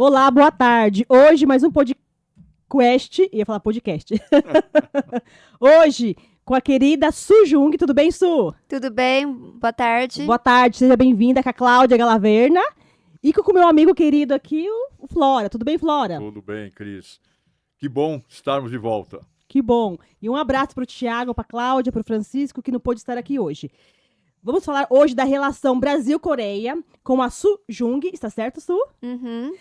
Olá, boa tarde. Hoje mais um podcast, ia falar podcast. Hoje com a querida Su Jung, tudo bem, Su? Tudo bem? Boa tarde. Boa tarde, seja bem-vinda com a Cláudia Galaverna e com o meu amigo querido aqui, o Flora. Tudo bem, Flora? Tudo bem, Cris. Que bom estarmos de volta. Que bom. E um abraço para o Tiago, para a Cláudia, para o Francisco, que não pôde estar aqui hoje. Vamos falar hoje da relação Brasil-Coreia com a Su Jung, está certo, Su? Uhum.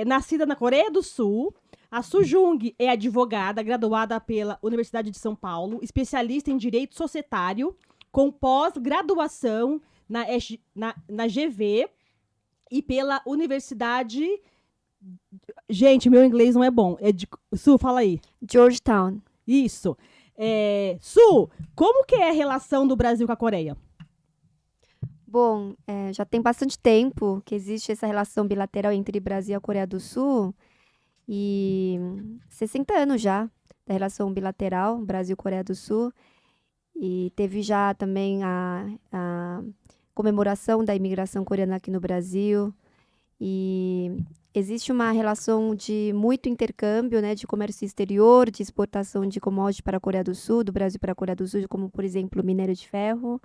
Nascida na Coreia do Sul, a Su Jung é advogada, graduada pela Universidade de São Paulo, especialista em Direito Societário, com pós-graduação na GV e pela Universidade... Gente, meu inglês não é bom. Su, fala aí. Georgetown. Isso. Su, como que é a relação do Brasil com a Coreia? Bom, já tem bastante tempo que existe essa relação bilateral entre Brasil e a Coreia do Sul. E 60 anos já da relação bilateral Brasil-Coreia do Sul. E teve já também a comemoração da imigração coreana aqui no Brasil. E existe uma relação de muito intercâmbio, né, de comércio exterior, de exportação de commodities para a Coreia do Sul, do Brasil para a Coreia do Sul, como, por exemplo, o minério de ferro.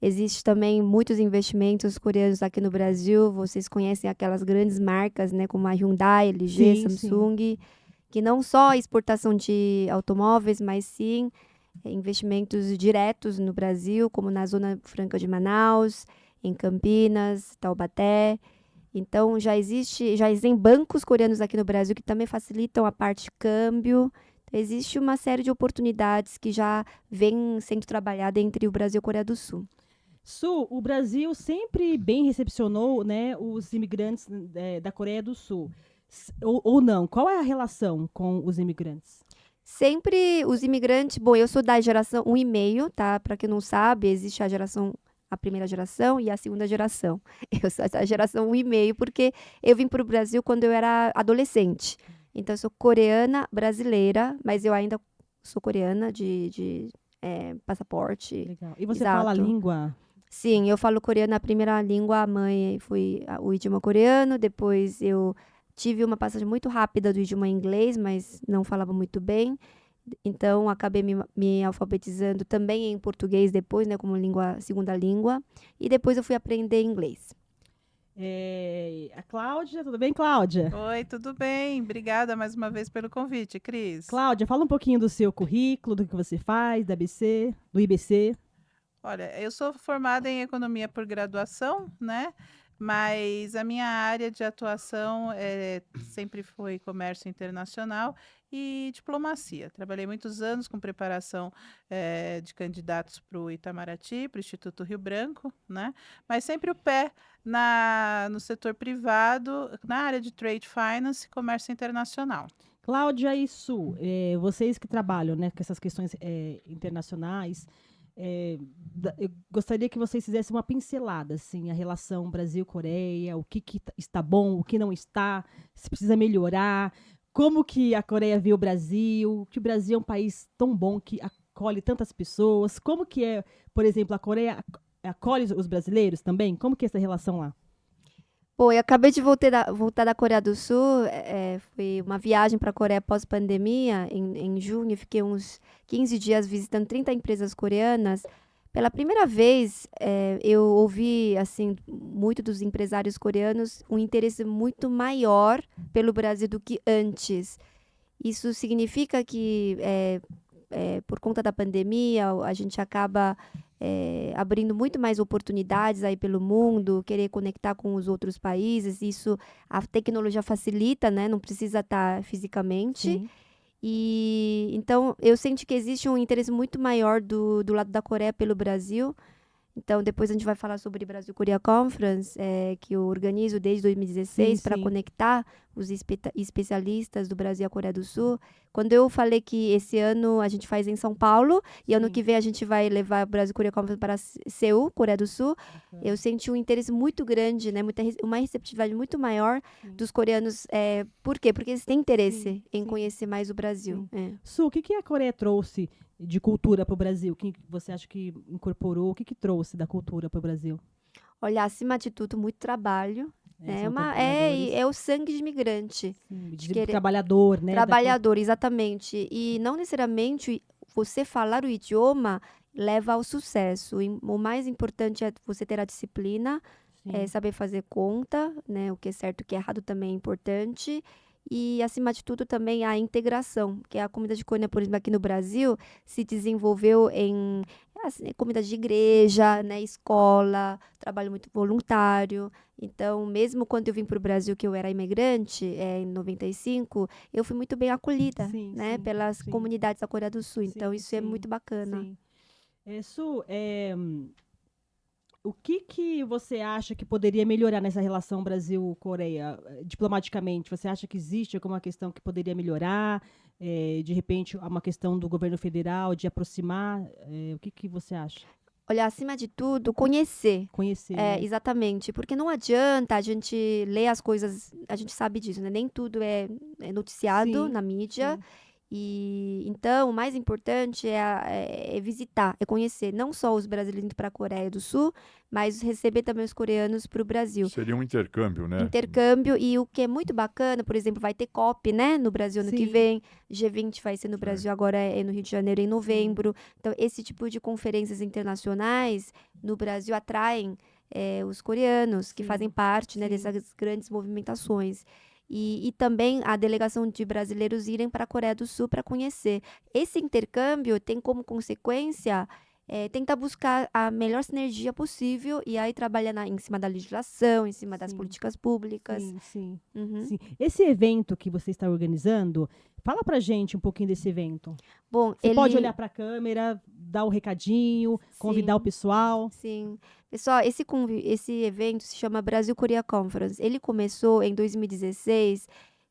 Existe também muitos investimentos coreanos aqui no Brasil. Vocês conhecem aquelas grandes marcas, né, como a Hyundai, LG, Sim, Samsung, que não só exportação de automóveis, mas sim investimentos diretos no Brasil, como na Zona Franca de Manaus, em Campinas, Taubaté. Então, já existem bancos coreanos aqui no Brasil que também facilitam a parte de câmbio. Existe uma série de oportunidades que já vem sendo trabalhada entre o Brasil e a Coreia do Sul. Su, o Brasil sempre bem recepcionou, né, os imigrantes da Coreia do Sul. Ou não? Qual é a relação com os imigrantes? Sempre os imigrantes... Bom, eu sou da geração 1,5, tá? Para quem não sabe, existe a primeira geração e a segunda geração. Eu sou essa geração 1,5 porque eu vim para o Brasil quando eu era adolescente. Então, eu sou coreana brasileira, mas eu ainda sou coreana de passaporte. Legal. E você Exato. fala a língua? Sim, eu falo coreano, a primeira língua, a mãe foi o idioma coreano, depois eu tive uma passagem muito rápida do idioma inglês, mas não falava muito bem, então acabei me alfabetizando também em português depois, né, como segunda língua, e depois eu fui aprender inglês. A Cláudia, tudo bem, Cláudia? Oi, tudo bem? Obrigada mais uma vez pelo convite, Cris. Cláudia, fala um pouquinho do seu currículo, do que você faz, do IBC. Olha, eu sou formada em economia por graduação, né? Mas a minha área de atuação sempre foi comércio internacional e diplomacia. Trabalhei muitos anos com preparação de candidatos para o Itamaraty, para o Instituto Rio Branco, né? Mas sempre o pé no setor privado, na área de trade finance e comércio internacional. Cláudia e Su, vocês que trabalham, né, com essas questões internacionais, eu gostaria que vocês fizessem uma pincelada, assim, a relação Brasil-Coreia, o que está bom, o que não está, se precisa melhorar, como que a Coreia vê o Brasil, que o Brasil é um país tão bom que acolhe tantas pessoas, como que é, por exemplo, a Coreia acolhe os brasileiros também, como que é essa relação lá? Bom, eu acabei de voltar da Coreia do Sul, foi uma viagem para a Coreia pós-pandemia, em junho, fiquei uns 15 dias visitando 30 empresas coreanas. Pela primeira vez, eu ouvi, assim, muito dos empresários coreanos um interesse muito maior pelo Brasil do que antes. Isso significa que, por conta da pandemia, a gente acaba abrindo muito mais oportunidades aí pelo mundo, querer conectar com os outros países. Isso a tecnologia facilita, né? Não precisa estar fisicamente. Sim. E então eu sinto que existe um interesse muito maior do lado da Coreia pelo Brasil. Então, depois a gente vai falar sobre Brasil-Coreia Conference, que eu organizo desde 2016 para conectar os especialistas do Brasil e a Coreia do Sul. Quando eu falei que esse ano a gente faz em São Paulo e ano que vem a gente vai levar o Brasil-Coreia Conference para Seul, Coreia do Sul, eu senti um interesse muito grande, né, uma receptividade muito maior dos coreanos. Por quê? Porque eles têm interesse em conhecer mais o Brasil. Su, o que a Coreia trouxe de cultura para o Brasil? O que você acha que incorporou? O que trouxe da cultura para o Brasil? Olha, acima de tudo, muito trabalho. né? São trabalhadores, É o sangue de imigrante. sim, de de querer- trabalhador, né? Trabalhador, exatamente. E não necessariamente você falar o idioma leva ao sucesso. O mais importante é você ter a disciplina, Sim, saber fazer conta, né? O que é certo e o que é errado também é importante. E, acima de tudo, também a integração, que a comunidade coreana, por exemplo, aqui no Brasil, se desenvolveu em comunidade de igreja, né? Escola, trabalho muito voluntário. Então, mesmo quando eu vim para o Brasil, que eu era imigrante, em 95, eu fui muito bem acolhida, sim, né? sim, Pelas sim, comunidades da Coreia do Sul. Então, sim, isso é sim, muito bacana. sim. Su, o que você acha que poderia melhorar nessa relação Brasil-Coreia, diplomaticamente? Você acha que existe alguma questão que poderia melhorar? De repente, uma questão do governo federal de aproximar? O que você acha? Olha, acima de tudo, conhecer. Conhecer, né? Exatamente, porque não adianta a gente ler as coisas, a gente sabe disso, né? Nem tudo é noticiado Sim, na mídia. sim. E então, o mais importante é visitar, é conhecer não só os brasileiros indo para a Coreia do Sul, mas receber também os coreanos para o Brasil. Seria um intercâmbio, né? Intercâmbio, e o que é muito bacana, por exemplo, vai ter COP, né, no Brasil ano que Sim. vem, G20 vai ser no Sim. Brasil agora no Rio de Janeiro em novembro. Então, esse tipo de conferências internacionais no Brasil atraem os coreanos que Sim, fazem parte, né, sim. dessas grandes movimentações. E também a delegação de brasileiros irem para a Coreia do Sul para conhecer. Esse intercâmbio tem como consequência tentar buscar a melhor sinergia possível e aí trabalhar em cima da legislação, em cima das Sim. políticas públicas. Sim, sim, Uhum. sim. Esse evento que você está organizando, fala pra gente um pouquinho desse evento. Bom, Você pode olhar para a câmera, dar o recadinho, convidar o Sim. pessoal. Sim. Pessoal, esse evento se chama Brasil Korea Conference. Ele começou em 2016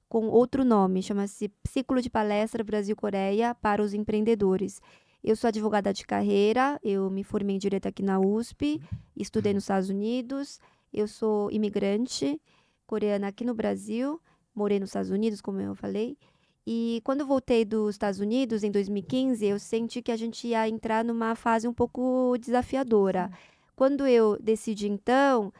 com outro nome, chama-se Ciclo de Palestra Brasil-Coreia para os Empreendedores. Eu sou advogada de carreira, eu me formei em Direito aqui na USP, estudei nos Estados Unidos, eu sou imigrante coreana aqui no Brasil, morei nos Estados Unidos, como eu falei, e quando eu voltei dos Estados Unidos, em 2015, eu senti que a gente ia entrar numa fase um pouco desafiadora. Quando eu decidi, então,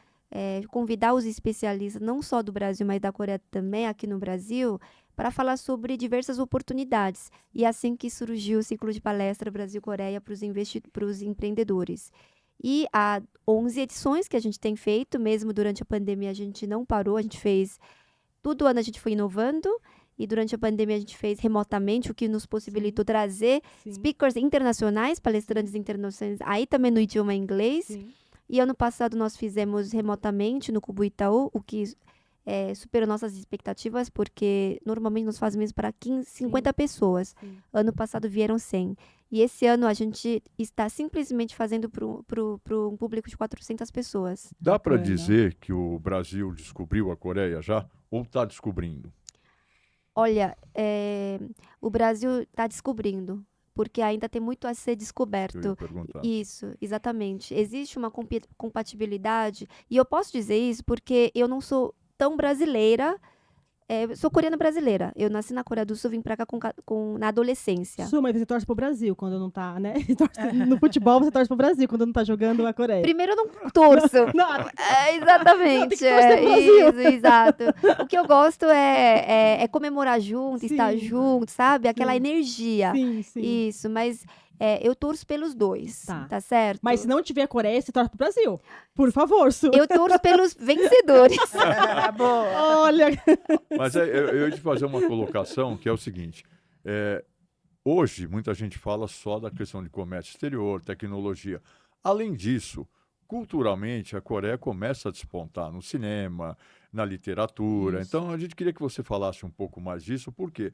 convidar os especialistas, não só do Brasil, mas da Coreia também, aqui no Brasil, para falar sobre diversas oportunidades. E assim que surgiu o ciclo de palestra Brasil-Coreia para os empreendedores. E há 11 edições que a gente tem feito, mesmo durante a pandemia a gente não parou, a gente fez, todo ano a gente foi inovando, e durante a pandemia a gente fez remotamente, o que nos possibilitou trazer Sim, speakers internacionais, palestrantes internacionais, aí também no idioma inglês. sim. E ano passado nós fizemos remotamente no Cubo Itaú, o que superou nossas expectativas, porque normalmente nós fazemos para 50 pessoas. Sim. Ano passado vieram 100. E esse ano a gente está simplesmente fazendo para um público de 400 pessoas. Dá para Bacana. dizer que o Brasil descobriu a Coreia já? Ou está descobrindo? Olha, o Brasil está descobrindo, porque ainda tem muito a ser Eu ia descoberto. perguntar. Isso, exatamente. Existe uma compatibilidade, e eu posso dizer isso porque eu não sou tão brasileira, eu sou coreana brasileira. Eu nasci na Coreia do Sul, vim pra cá na adolescência. Su, mas você torce pro Brasil quando não tá, né? No futebol você torce pro Brasil quando não tá jogando a Coreia. Primeiro eu não torço. Não, Exatamente. Não, tem que torcer pro Brasil. Isso, exato. O que eu gosto é comemorar junto, estar Sim. junto, sabe? Aquela Sim. energia. sim, sim. Isso, mas eu torço pelos dois, Tá. tá certo? Mas se não tiver Coreia, você torce pro Brasil. Por favor, Su. Eu torço pelos vencedores. Boa. Olha. Mas eu ia te fazer uma colocação que é o seguinte. Hoje, muita gente fala só da questão de comércio exterior, tecnologia. Além disso, culturalmente, a Coreia começa a despontar no cinema, na literatura. Isso. Então, a gente queria que você falasse um pouco mais disso, porque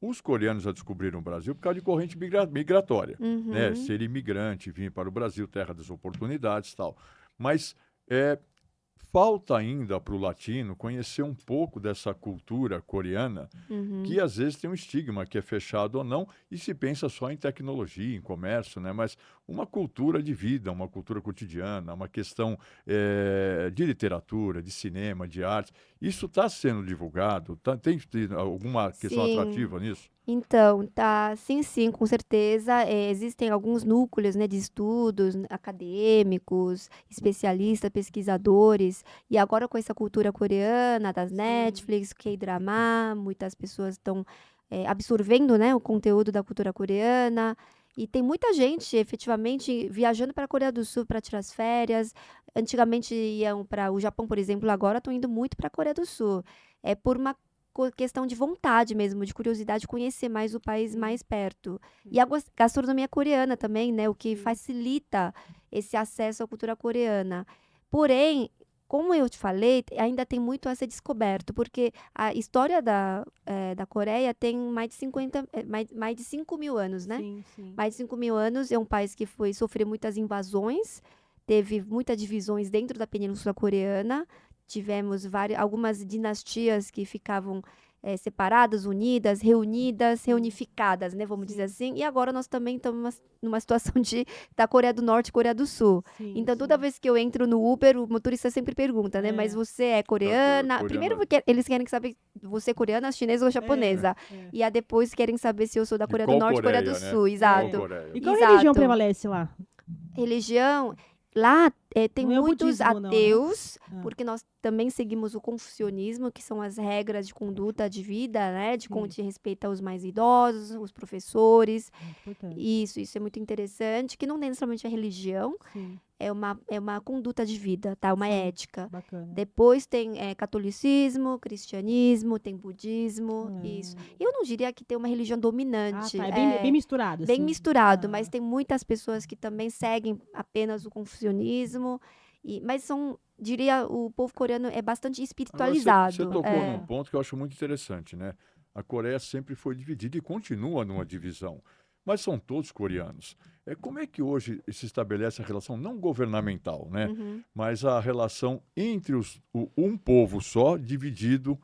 os coreanos já descobriram o Brasil por causa de corrente migratória. Uhum. Né? Ser imigrante, vir para o Brasil, terra das oportunidades e tal. Mas falta ainda para o latino conhecer um pouco dessa cultura coreana, Uhum. que às vezes tem um estigma que é fechado ou não, e se pensa só em tecnologia, em comércio, né? Mas uma cultura de vida, uma cultura cotidiana, uma questão de literatura, de cinema, de arte. Isso está sendo divulgado? Tem alguma questão Sim. atrativa nisso? Então, tá, sim, com certeza. Existem alguns núcleos, né, de estudos acadêmicos, especialistas, pesquisadores. E agora com essa cultura coreana, das Sim. Netflix, K-drama, muitas pessoas estão absorvendo, né, o conteúdo da cultura coreana. E tem muita gente, efetivamente, viajando para a Coreia do Sul para tirar as férias. Antigamente iam para o Japão, por exemplo, agora estão indo muito para a Coreia do Sul. É por uma questão de vontade mesmo, de curiosidade, de conhecer mais o país Sim. mais perto. Sim. E a gastronomia coreana também, né? O que Sim. facilita esse acesso à cultura coreana. Porém, como eu te falei, ainda tem muito a ser descoberto, porque a história da Coreia tem mais de 5 mil anos, né? Sim. Mais de 5 mil anos, é um país que sofreu muitas invasões, teve muitas divisões dentro da Península Coreana, tivemos algumas dinastias que ficavam separadas, unidas, reunidas, Sim. reunificadas, né, vamos dizer Sim. assim. E agora nós também estamos numa situação da Coreia do Norte e Coreia do Sul. Sim. Então, toda vez que eu entro no Uber, o motorista sempre pergunta, né, mas você é coreana? Primeiro eles querem saber você é coreana, chinesa ou japonesa. E aí depois querem saber se eu sou da De Coreia do qual Norte e Coreia do Coreia, né? Sul. De qual Exato. Coreia? E qual Exato. religião prevalece lá? Religião, lá tem Não é o muitos budismo, não, né? ateus, Ah. porque nós também seguimos o confucionismo, que são as regras de conduta de vida, né? De como Sim. te respeita os mais idosos, os professores. Muito importante. Isso é muito interessante, que não tem necessariamente a religião, Sim. é uma conduta de vida, tá? Uma Sim. ética. Bacana. Depois tem catolicismo, cristianismo, tem budismo, isso. Eu não diria que tem uma religião Ah, dominante. tá. É bem misturado, Bem assim. misturado, Ah. mas tem muitas pessoas que também seguem apenas o confucionismo, mas diria, o povo coreano é bastante Agora, espiritualizado. você tocou num ponto que eu acho muito interessante, né? A Coreia sempre foi dividida e continua numa divisão, mas são todos coreanos. Como é que hoje se estabelece a relação não governamental, né? Uhum. Mas a relação entre um povo só, dividido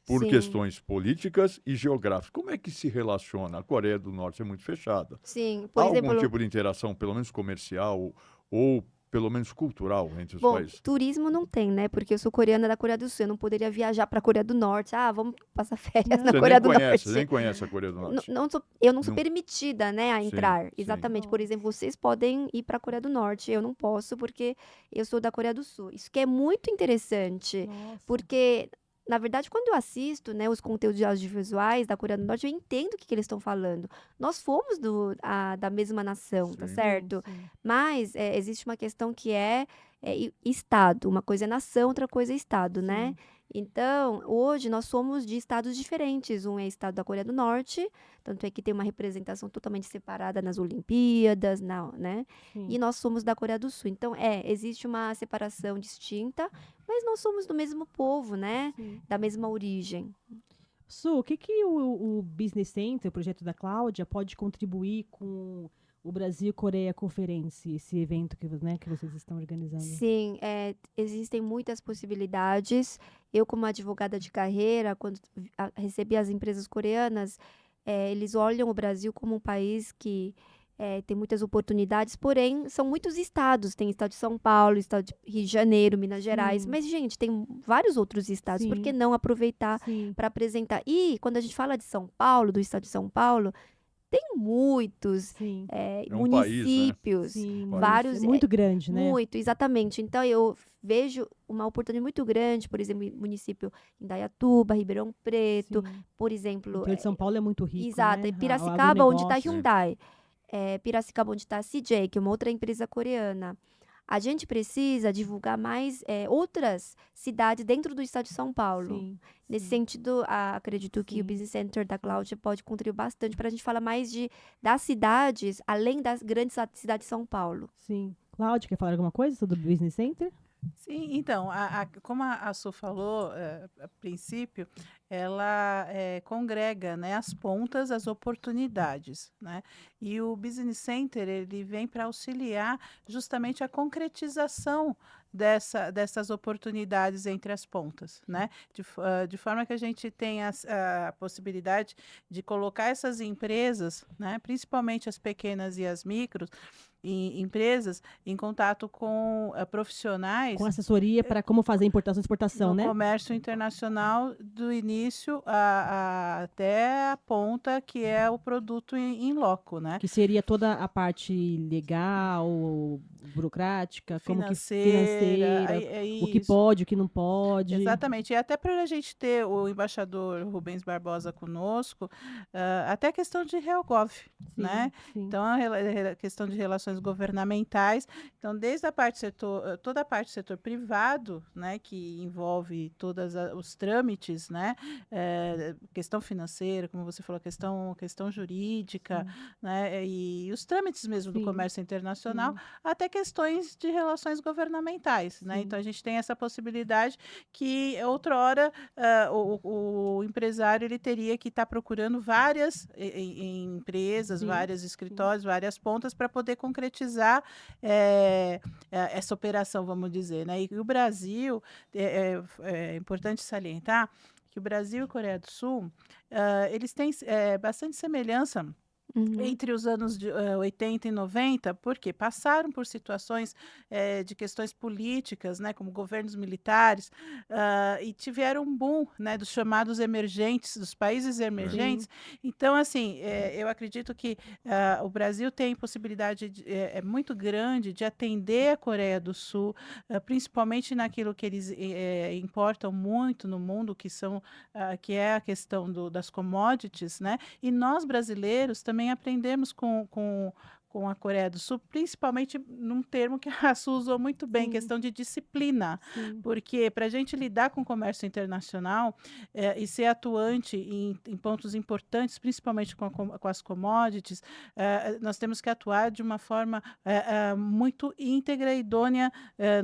por Sim. questões políticas e geográficas. Como é que se relaciona? A Coreia do Norte é muito fechada. Sim, Há por algum exemplo, tipo de interação, pelo menos comercial ou pelo menos cultural entre os bom, países? turismo não tem, né? Porque eu sou coreana da Coreia do Sul, eu não poderia viajar para a Coreia do Norte. Ah, vamos passar férias na Você Coreia nem do conhece, Norte. nem conhece a Coreia do Norte. Eu não sou Não. permitida, né, a Sim, entrar. sim. Exatamente. Por exemplo, vocês podem ir para a Coreia do Norte, eu não posso porque eu sou da Coreia do Sul. Isso que é muito interessante, Nossa. porque na verdade, quando eu assisto, né, os conteúdos audiovisuais da Coreia do Norte, eu entendo o que eles estão falando. Nós fomos da mesma nação, tá Sim. certo? Sim. Mas existe uma questão que é Estado. Uma coisa é nação, outra coisa é Estado, né? Sim. Então, hoje nós somos de estados diferentes. Um é estado da Coreia do Norte, tanto é que tem uma representação totalmente separada nas Olimpíadas, né? Sim. E nós somos da Coreia do Sul. Então, existe uma separação distinta, mas nós somos do mesmo povo, né? Sim. Da mesma origem. Su, o que o Business Center, o projeto da Cláudia, pode contribuir com o Brasil Coreia Conference, esse evento que vocês estão organizando? Sim, existem muitas possibilidades. Eu, como advogada de carreira, quando recebi as empresas coreanas, eles olham o Brasil como um país que tem muitas oportunidades, porém, são muitos estados. Tem estado de São Paulo, estado de Rio de Janeiro, Minas Gerais. Sim. Mas, gente, tem vários outros estados. Por que Sim. não aproveitar Sim. para apresentar? E, quando a gente fala de São Paulo, do estado de São Paulo, tem muitos Sim. É um país, né? municípios, Sim. vários. É muito grande, né? Muito, exatamente. Então, eu vejo uma oportunidade muito grande, por exemplo, município Indaiatuba, Ribeirão Preto, Sim. por O exemplo. interior de São Paulo é muito rico, Exato, né? e Piracicaba, onde está Agronegócio. Hyundai. Piracicaba, onde está a CJ, que é uma outra empresa coreana. A gente precisa divulgar mais outras cidades dentro do estado de São Paulo. Sim. Nesse Sim. sentido, acredito que Sim. o Business Center da Cláudia pode contribuir bastante para a gente falar mais das cidades, além das grandes cidades de São Paulo. Sim. Cláudia, quer falar alguma coisa sobre o Business Center? Sim, então, como a Su falou, a princípio, ela congrega, né, as pontas, as oportunidades, né? E o Business Center, ele vem para auxiliar justamente a concretização dessas oportunidades entre as pontas, né? De forma que a gente tenha a possibilidade de colocar essas empresas, né, principalmente as pequenas e as micros, empresas, em contato com profissionais Com assessoria para como fazer importação e exportação, no né? comércio internacional do início até a ponta, que é o produto em loco, né? Que seria toda a parte legal, burocrática, como que Financeira, financeira, é o que isso. pode, o que não pode. Exatamente. E até para a gente ter o embaixador Rubens Barbosa conosco, até a questão de RealGov, né? Sim. Então, a questão de relações governamentais. Então, desde a parte setor, toda a parte do setor privado, né, que envolve todos os trâmites, né, questão financeira, como você falou, questão jurídica, né, e os trâmites mesmo do Sim. comércio internacional, até questões de relações governamentais, né? Sim. Então, a gente tem essa possibilidade que outrora o empresário ele teria que estar procurando várias empresas, Sim, vários escritórios, várias pontas para poder concretizar essa operação, vamos dizer, né? E o Brasil, é importante salientar que o Brasil e a Coreia do Sul, eles têm bastante semelhança Uhum. entre os anos de 80 e 90, porque passaram por situações de questões políticas, né, como governos militares, e tiveram um boom, né, dos chamados emergentes, dos países emergentes. Então, assim, eu acredito que o Brasil tem possibilidade muito grande de atender a Coreia do Sul, principalmente naquilo que eles importam muito no mundo, que é a questão das commodities, né? E nós, brasileiros, também aprendemos com a Coreia do Sul, principalmente num termo que a Su usou muito bem, questão de disciplina. Porque para a gente lidar com o comércio internacional e ser atuante em pontos importantes, principalmente com as commodities, nós temos que atuar de uma forma muito íntegra e idônea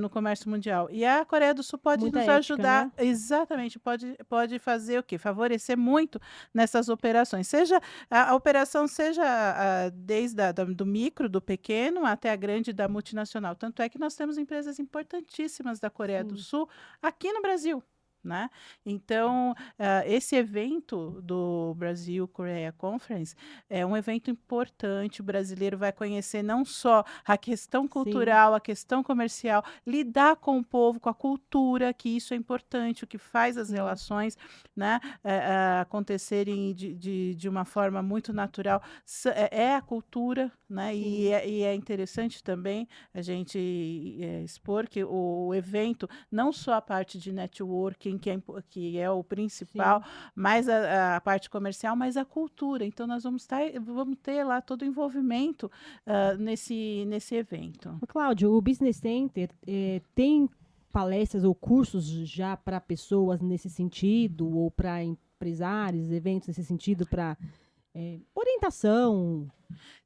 no comércio mundial. E a Coreia do Sul pode Muita nos ética, ajudar, né? exatamente, pode fazer o quê? Favorecer muito nessas operações. Seja a operação, seja desde do micro, do pequeno, até a grande da multinacional. Tanto é que nós temos empresas importantíssimas da Coreia do Sul aqui no Brasil. Né? Então, esse evento do Brasil Korea Conference é um evento importante. O brasileiro vai conhecer não só a questão cultural, a questão comercial, lidar com o povo, com a cultura, que isso é importante, o que faz as relações, né, acontecerem de uma forma muito natural. É a cultura, né? E é interessante também a gente expor que o evento, não só a parte de networking, que é o principal, mas a parte comercial, mas a cultura. Então, nós vamos ter lá todo o envolvimento nesse evento. Cláudio, o Business Center tem palestras ou cursos já para pessoas nesse sentido, ou para empresários, eventos nesse sentido, para orientação?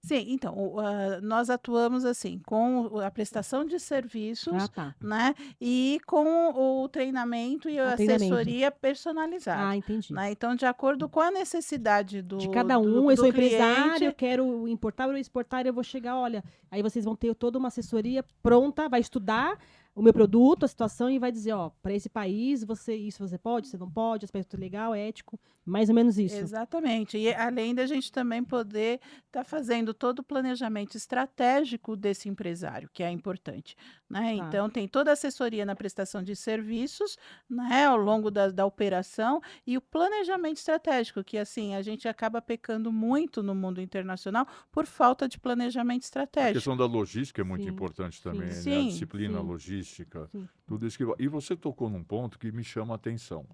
Sim, então, nós atuamos assim, com a prestação de serviços, né, e com o treinamento e a assessoria personalizada. Entendi. Né? Então, de acordo com a necessidade de cada um, eu sou empresário, eu cliente, quero importar ou exportar, eu vou chegar, olha, aí vocês vão ter toda uma assessoria pronta, vai estudar o meu produto, a situação, e vai dizer, ó, para esse país, isso você pode, você não pode, aspecto legal, ético, mais ou menos isso. Exatamente. E além da gente também poder estar fazendo todo o planejamento estratégico desse empresário, que é importante. Né? Então, tem toda a assessoria na prestação de serviços, né, ao longo da operação, e o planejamento estratégico, que assim, a gente acaba pecando muito no mundo internacional por falta de planejamento estratégico. A questão da logística é muito importante também, né? A disciplina logística, tudo isso que... E você tocou num ponto que me chama a atenção.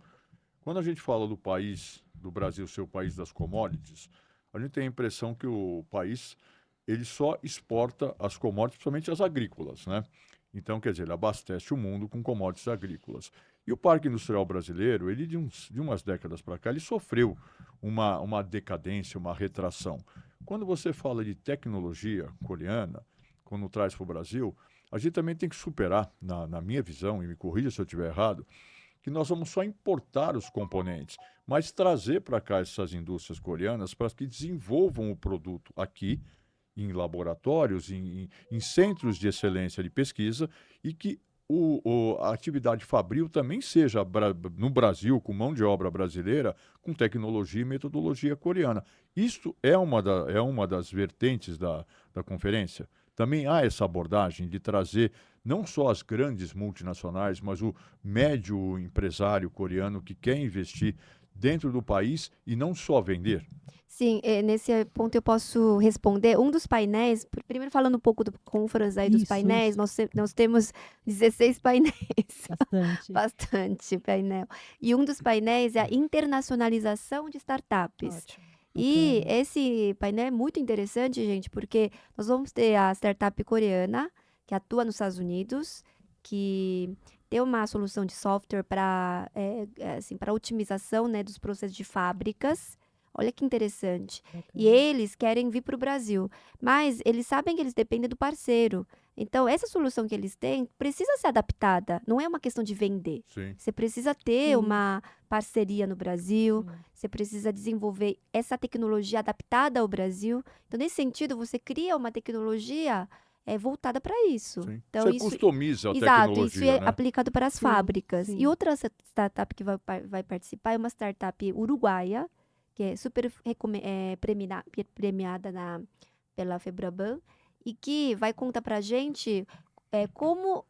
Quando a gente fala do país, do Brasil ser o país das commodities, a gente tem a impressão que o país ele só exporta as commodities, principalmente as agrícolas, né? Então, quer dizer, ele abastece o mundo com commodities agrícolas. E o Parque Industrial Brasileiro, ele de umas décadas para cá, ele sofreu uma decadência, uma retração. Quando você fala de tecnologia coreana, quando traz para o Brasil, a gente também tem que superar, na minha visão, e me corrija se eu estiver errado, que nós vamos só importar os componentes, mas trazer para cá essas indústrias coreanas para que desenvolvam o produto aqui, em laboratórios, em centros de excelência de pesquisa, e que a atividade fabril também seja no Brasil, com mão de obra brasileira, com tecnologia e metodologia coreana. Isso é uma das vertentes da conferência. Também há essa abordagem de trazer não só as grandes multinacionais, mas o médio empresário coreano que quer investir dentro do país e não só vender. Sim, nesse ponto eu posso responder. Um dos painéis, primeiro falando um pouco do conference aí dos Isso, painéis, nós temos 16 painéis, Bastante. bastante painel. E um dos painéis é a internacionalização de startups. Ótimo. E Bacana. esse painel é muito interessante, gente, porque nós vamos ter a startup coreana, que atua nos Estados Unidos, que tem uma solução de software para assim, para otimização, né, dos processos de fábricas. Olha que interessante. E Bacana. eles querem vir para o Brasil, mas eles sabem que eles dependem do parceiro. Então, essa solução que eles têm precisa ser adaptada. Não é uma questão de vender. Sim. Você precisa ter Sim. uma parceria no Brasil, Sim. você precisa desenvolver essa tecnologia adaptada ao Brasil. Então, nesse sentido, você cria uma tecnologia voltada para isso. Sim. Então, Você isso, customiza a exato, isso tecnologia, é né? aplicado para as Sim, fábricas. sim. E outra startup que vai participar é uma startup uruguaia, que é super premiada pela Febraban, e que vai contar para a gente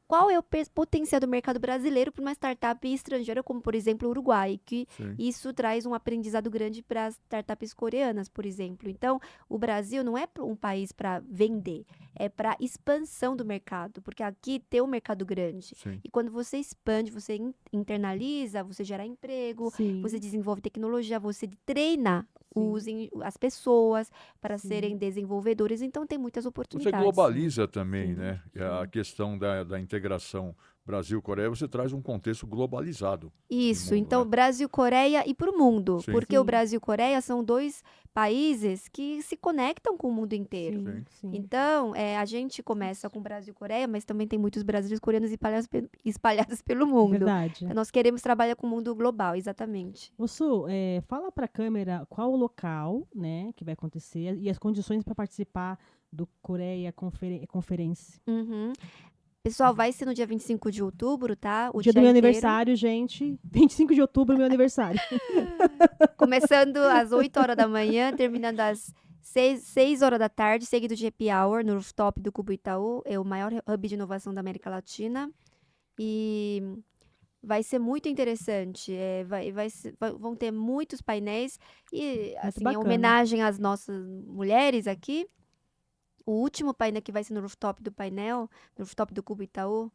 qual é o potencial do mercado brasileiro para uma startup estrangeira, como, por exemplo, o Uruguai, que Sim. isso traz um aprendizado grande para as startups coreanas, por exemplo. Então, o Brasil não é um país para vender, é para expansão do mercado, porque aqui tem um mercado grande. Sim. E quando você expande, você internaliza, você gera emprego, Sim. você desenvolve tecnologia, você treina Sim. as pessoas para Sim. serem desenvolvedores. Então, tem muitas Você oportunidades. globaliza também, Sim, né? sim. A questão da integração Brasil-Coreia, você traz um contexto globalizado. Isso, no mundo, então né? Brasil, Coreia e para o mundo, Sim. porque Sim. o Brasil e Coreia são dois países que se conectam com o mundo inteiro. Sim, sim. Então, a gente começa com Brasil e Coreia, mas também tem muitos brasileiros e coreanos espalhados pelo mundo. Verdade. Então, nós queremos trabalhar com o mundo global, exatamente. Ô, Su, fala para a câmera qual o local, né, que vai acontecer e as condições para participar do Coreia Conference. Uhum. Pessoal, vai ser no dia 25 de outubro, tá? O Dia do dia meu inteiro. aniversário, gente. 25 de outubro, meu aniversário. Começando às 8 horas da manhã, terminando às 6 horas da tarde, seguido de happy hour no rooftop do Cubo Itaú. É o maior hub de inovação da América Latina. E vai ser muito interessante. Vão ter muitos painéis. E, assim, em bacana. homenagem às nossas mulheres aqui, o último painel que vai ser no rooftop do Cubo Itaú,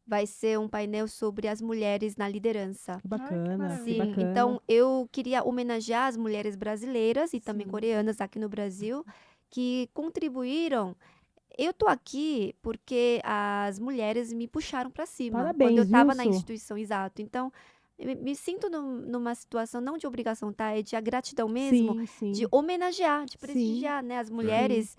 vai ser um painel sobre as mulheres na liderança. Que bacana, que maravilha. Sim, bacana. então eu queria homenagear as mulheres brasileiras e também Sim. coreanas aqui no Brasil que contribuíram. Eu tô aqui porque as mulheres me puxaram para cima Parabéns, quando eu estava viu, na Su? instituição, exato. Então, eu me sinto numa situação não de obrigação, tá? É de a gratidão mesmo, Sim, sim. de homenagear, de Sim. prestigiar, né, as mulheres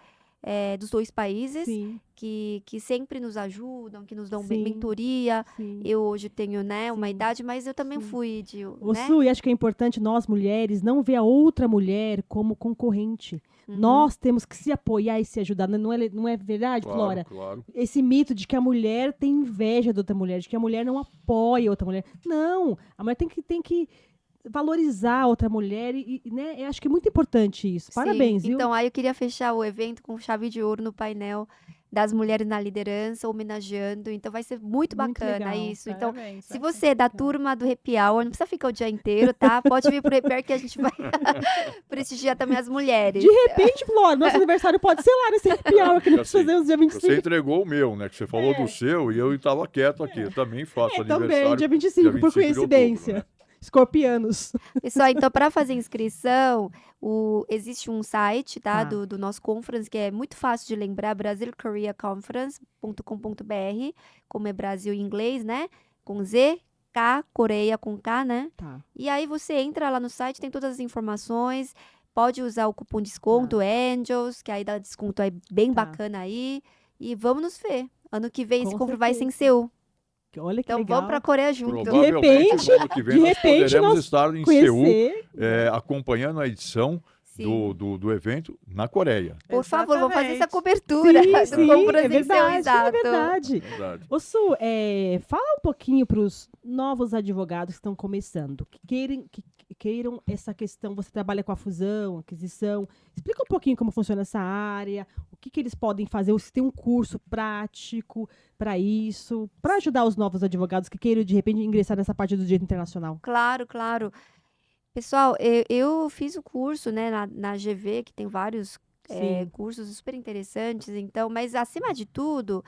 dos dois países Sim, que sempre nos ajudam, que nos dão Sim. mentoria. sim. Eu hoje tenho, né, uma Sim. idade, mas eu também Sim. fui de, Ô, né? Su, e acho que é importante nós, mulheres, não ver a outra mulher como concorrente. Uhum. Nós temos que se apoiar e se ajudar. Não é verdade, Claro, Flora? claro. Esse mito de que a mulher tem inveja da outra mulher, de que a mulher não apoia outra mulher. Não, a mulher tem que valorizar a outra mulher né? Eu acho que é muito importante isso. Sim. Parabéns, viu? Então, aí eu queria fechar o evento com chave de ouro no painel das mulheres na liderança, homenageando. Então, vai ser muito bacana legal. isso. Então, Parabéns, se vai você é da legal. turma do Happy Hour, não precisa ficar o dia inteiro, tá? Pode vir pro Happy Hour que a gente vai prestigiar também as mulheres. De repente, Flora, nosso aniversário pode ser lá nesse happy hour que nós Assim, fazemos dia Você 25. entregou o meu, né? Que você falou do seu e eu estava quieto aqui. Eu também faço Também, aniversário. dia 25, por 25 de outubro, coincidência. né? Escorpianos. Pessoal, então, para fazer inscrição, existe um site, tá? Tá. Do nosso conference, que é muito fácil de lembrar, brasilkoreaconference.com.br, como é Brasil em inglês, né? Com Z, K, Coreia com K, né? Tá. E aí você entra lá no site, tem todas as informações, pode usar o cupom de desconto, Angels, que aí dá desconto aí bem Tá. bacana aí. E vamos nos ver. Ano que vem Com esse conference vai ser em certeza. Seul. Olha que Então legal. vamos pra Coreia junto. Provavelmente, repente- no ano que vem, de nós repente, poderemos nós estar em Seul, Conhecer. acompanhando a edição Sim. do evento na Coreia. Por favor, vamos fazer essa Exatamente. cobertura Sim, do sim, como é presencial, verdade, é exato. verdade. Verdade. Ô Su, fala um pouquinho para os novos advogados que estão começando, que queiram essa questão, você trabalha com a fusão, aquisição, explica um pouquinho como funciona essa área, o que eles podem fazer, ou se tem um curso prático para isso, para ajudar os novos advogados que queiram, de repente, ingressar nessa parte do direito internacional. Claro, claro. Pessoal, eu fiz o curso, né, na GV, que tem vários Sim, cursos super interessantes, então, mas acima de tudo,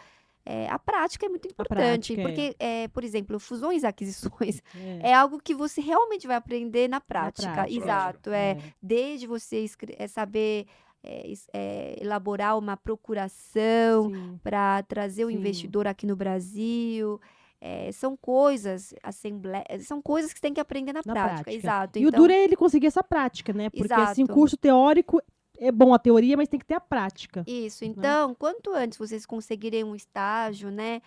a prática é muito a importante, prática porque, por exemplo, fusões e aquisições é é algo que você realmente vai aprender na na prática, prática. exato, É. desde você saber elaborar uma procuração Sim, para trazer o sim. investidor aqui no Brasil. São coisas, são coisas que você tem que aprender na Na prática, prática. exato. E o Então, duro é ele conseguir essa prática, né? Porque assim, o exato. curso teórico é bom a teoria, mas tem que ter a prática. Isso, então, quanto antes vocês conseguirem um estágio, né,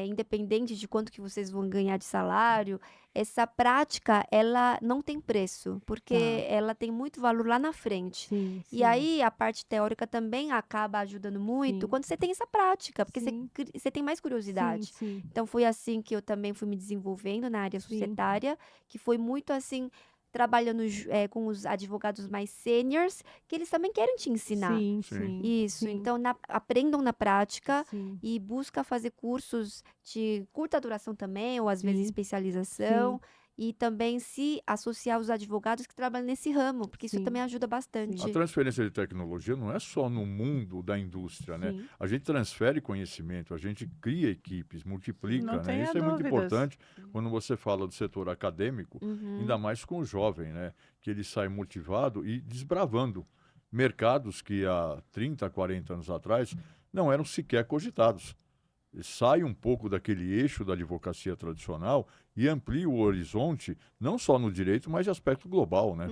independente de quanto que vocês vão ganhar de salário, essa prática, ela não tem preço, porque Tá. ela tem muito valor lá na frente. Sim, sim. E aí, a parte teórica também acaba ajudando muito Sim. quando você tem essa prática, porque Sim. você tem mais curiosidade. Sim, sim. Então, foi assim que eu também fui me desenvolvendo na área Sim. societária, que foi muito assim, trabalhando com os advogados mais seniors, que eles também querem te ensinar. Sim, Sim. sim. Isso, Sim. então aprendam na prática Sim. e busca fazer cursos de curta duração também, ou às vezes Sim. especialização, e também se associar aos advogados que trabalham nesse ramo, porque isso Sim. também ajuda A bastante. transferência de tecnologia não é só no mundo da indústria, né? Sim. A gente transfere conhecimento, a gente cria equipes, multiplica, Não né? tenha Isso é muito dúvidas. importante quando você fala do setor acadêmico, Uhum. ainda mais com o jovem, né? Que ele sai motivado e desbravando mercados que há 30, 40 anos atrás não eram sequer cogitados. Sai um pouco daquele eixo da advocacia tradicional e amplia o horizonte, não só no direito, mas de aspecto global, né?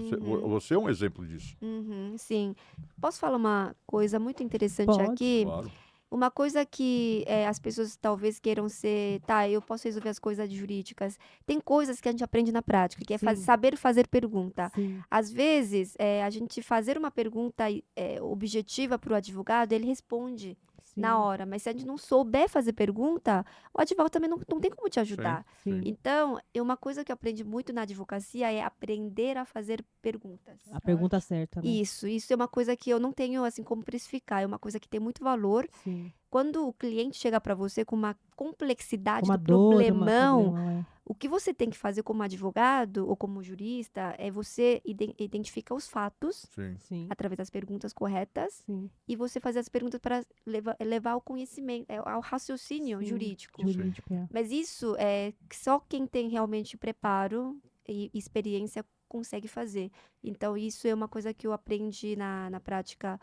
Você é um exemplo disso. Uhum, sim. Posso falar uma coisa muito interessante Pode. aqui? Claro. Uma coisa que as pessoas talvez queiram ser, tá, eu posso resolver as coisas jurídicas. Tem coisas que a gente aprende na prática, que é Sim. saber fazer pergunta. Sim. Às vezes, a gente fazer uma pergunta objetiva para o advogado, ele responde na Sim. hora. Mas se a gente não souber fazer pergunta, o advogado também não tem como te ajudar. Sim. Então, uma coisa que eu aprendi muito na advocacia é aprender a fazer perguntas. A pergunta certa, né? Isso é uma coisa que eu não tenho assim como precificar, é uma coisa que tem muito valor. Sim. Quando o cliente chega para você com uma complexidade Uma do dor, problemão, problemão, o que você tem que fazer como advogado ou como jurista é você identificar os fatos Sim. Sim. através das perguntas corretas Sim. e você fazer as perguntas para levar ao conhecimento, ao raciocínio Sim. jurídico. Jurídico, é. Mas isso é que só quem tem realmente preparo e experiência consegue fazer. Então, isso é uma coisa que eu aprendi na prática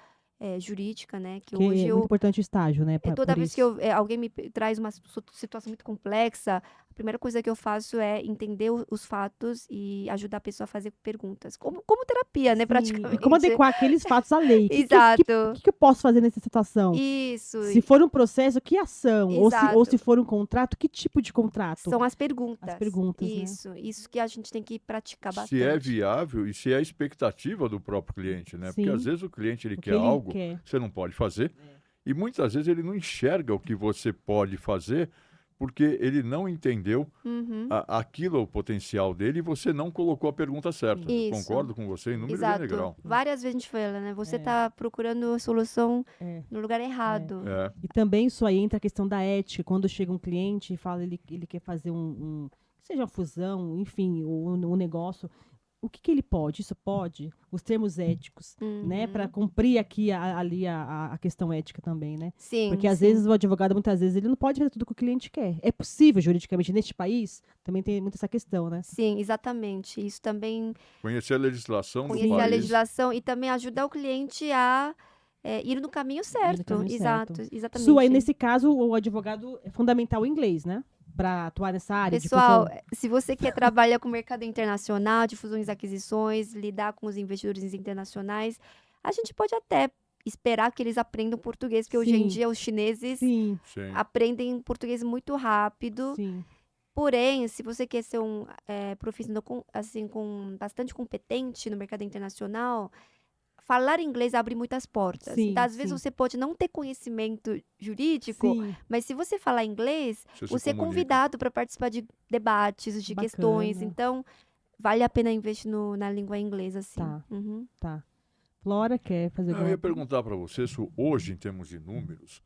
jurídica, né? Que Que hoje é muito importante o estágio, né? toda por vez que isso. alguém me traz uma situação muito complexa, a primeira coisa que eu faço é entender os fatos e ajudar a pessoa a fazer perguntas. Como terapia, né? Sim. Praticamente. E como adequar aqueles fatos à lei? Exato. O que eu posso fazer nessa situação? Isso. Se for um processo, que ação? Ou Exato. se for um contrato, que tipo de contrato? São as perguntas. As perguntas, né? Isso que a gente tem que praticar bastante. Se é viável e se é a expectativa do próprio cliente, né? Porque Sim. às vezes o cliente ele O que quer ele algo quer. que você não pode fazer e muitas vezes ele não enxerga o que você pode fazer porque ele não entendeu Uhum. aquilo, o potencial dele, e você não colocou a pergunta certa. Eu Isso. concordo com você em número Exato. grau. Várias vezes a gente fala, né? Você É. tá procurando a solução É. no lugar errado. É. E também isso aí entra a questão da ética. Quando chega um cliente e fala ele quer fazer seja uma fusão, enfim, um negócio, o que ele pode? Isso pode? Os termos éticos, né? Uhum. Para cumprir aqui ali a questão ética também, né? Sim, Porque às sim. vezes o advogado, muitas vezes, ele não pode fazer tudo que o cliente quer. É possível juridicamente neste país? Também tem muito essa questão, né? Sim, exatamente. Isso também Conhecer a legislação do conhecer país. a legislação e também ajudar o cliente a ir no caminho certo. caminho Exato, certo. exatamente. Su, aí nesse caso, o advogado é fundamental o inglês, né? Para atuar nessa área Pessoal, de fusão. se você quer trabalhar com o mercado internacional, de fusões e aquisições, lidar com os investidores internacionais, a gente pode até esperar que eles aprendam português, porque hoje em Sim. dia os chineses Sim, Sim. aprendem português muito rápido. sim. Porém, se você quer ser um profissional com bastante competente no mercado internacional, falar inglês abre muitas portas. Sim, Então, às vezes, sim. você pode não ter conhecimento jurídico, Sim, mas se você falar inglês, Você se você é comunica. convidado para participar de debates, de questões. bacana. Então, vale a pena investir na língua inglesa, assim. Tá. Uhum. Tá. Flora quer fazer Eu alguma... ia perguntar para você, se hoje, em termos de números,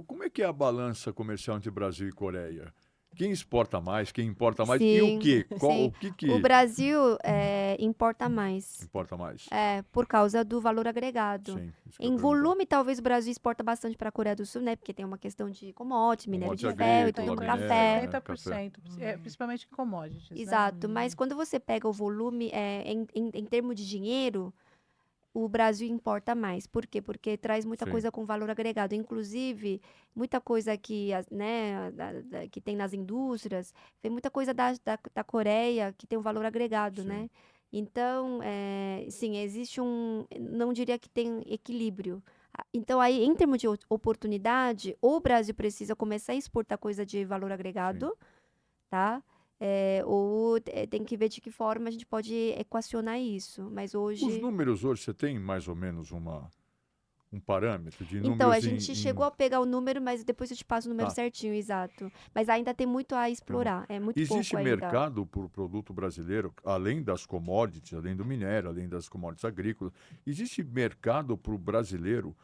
como é que é a balança comercial entre Brasil e Coreia? Quem exporta mais, quem importa mais e o Sim, quê? sim. O que O Brasil importa mais. importa mais? Por causa do valor agregado. Sim, isso que eu ia Em perguntar. volume, talvez o Brasil exporta bastante para a Coreia do Sul, né? Porque tem uma questão de commodity, minério de Commodity ferro e agrícola, tudo, minério, café. né? 70%, principalmente em commodities, né? Exato, mas quando você pega o volume em termos de dinheiro, o Brasil importa mais. Por quê? Porque traz muita Sim. coisa com valor agregado. Inclusive, muita coisa que, né, que tem nas indústrias, vem muita coisa da Coreia que tem um valor agregado, Sim. né? Então, sim, existe não diria que tem equilíbrio. Então, aí, em termos de oportunidade, ou o Brasil precisa começar a exportar coisa de valor agregado, tá? Ou tem que ver de que forma a gente pode equacionar isso. Mas Os hoje... números hoje, você tem mais ou menos um parâmetro de Então, números a gente chegou a pegar o número, mas depois eu te passo o número Tá. certinho, exato. Mas ainda tem muito a explorar, é muito Existe pouco ainda. mercado para o produto brasileiro, além das commodities, além do minério, além das commodities agrícolas, existe mercado para o brasileiro,